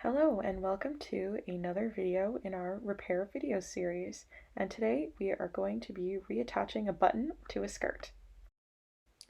Hello and welcome to another video in our repair video series, and today we are going to be reattaching a button to a skirt.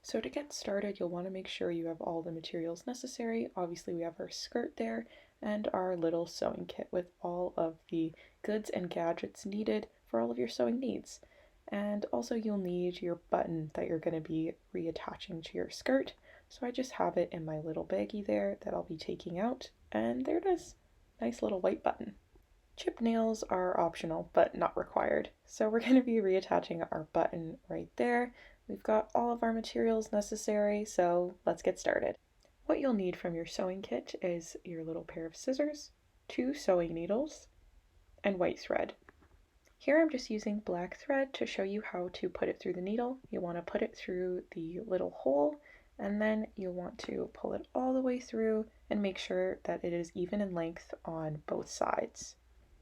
So to get started, you'll want to make sure you have all the materials necessary. Obviously we have our skirt there and our little sewing kit with all of the goods and gadgets needed for all of your sewing needs. And also you'll need your button that you're going to be reattaching to your skirt. So I just have it in my little baggie there that I'll be taking out, and there it is. Nice little white button. Chip nails are optional but not required. So we're going to be reattaching our button right there. We've got all of our materials necessary, so let's get started. What you'll need from your sewing kit is your little pair of scissors, 2 sewing needles, and white thread. Here I'm just using black thread to show you how to put it through the needle. You want to put it through the little hole, and then you'll want to pull it all the way through and make sure that it is even in length on both sides.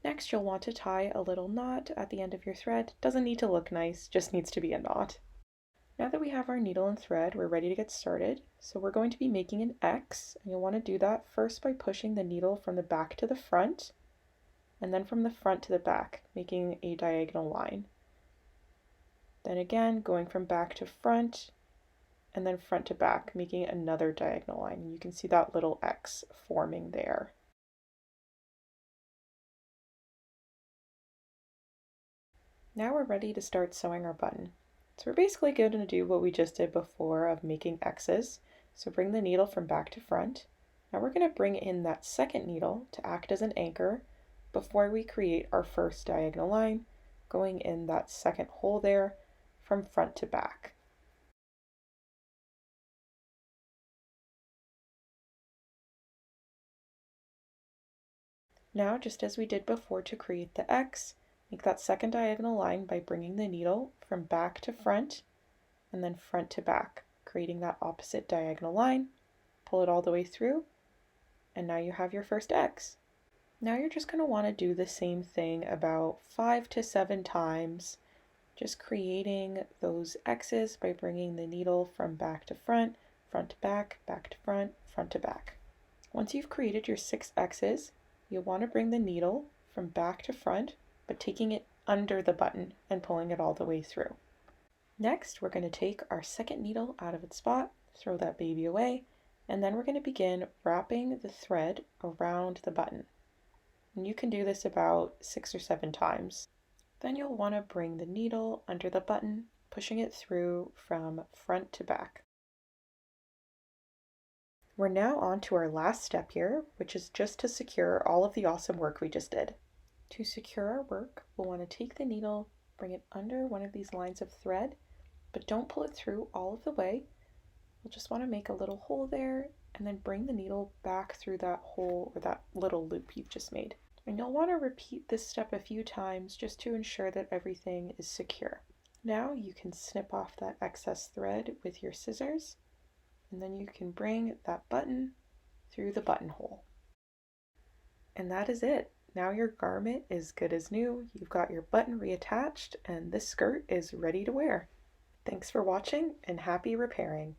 Next, you'll want to tie a little knot at the end of your thread. Doesn't need to look nice, just needs to be a knot. Now that we have our needle and thread, we're ready to get started. So we're going to be making an X, and you'll want to do that first by pushing the needle from the back to the front, and then from the front to the back, making a diagonal line. Then again, going from back to front, and then front to back, making another diagonal line. And you can see that little X forming there. Now we're ready to start sewing our button. So we're basically going to do what we just did before of making X's. So bring the needle from back to front. Now we're going to bring in that second needle to act as an anchor before we create our first diagonal line, going in that second hole there from front to back. Now, just as we did before to create the X, make that second diagonal line by bringing the needle from back to front and then front to back, creating that opposite diagonal line. Pull it all the way through, and now you have your first X. Now you're just going to want to do the same thing about 5 to 7 times, just creating those X's by bringing the needle from back to front to back, back to front to back. Once you've created your 6 X's, you'll want to bring the needle from back to front, but taking it under the button and pulling it all the way through. Next, we're going to take our second needle out of its spot, throw that baby away, and then we're going to begin wrapping the thread around the button. And you can do this about 6 or 7 times. Then you'll want to bring the needle under the button, pushing it through from front to back. We're now on to our last step here, which is just to secure all of the awesome work we just did. To secure our work, we'll want to take the needle, bring it under one of these lines of thread, but don't pull it through all of the way. We'll just want to make a little hole there and then bring the needle back through that hole or that little loop you've just made. And you'll want to repeat this step a few times just to ensure that everything is secure. Now you can snip off that excess thread with your scissors, and then you can bring that button through the buttonhole. And that is it. Now your garment is good as new. You've got your button reattached, and this skirt is ready to wear. Thanks for watching, and happy repairing.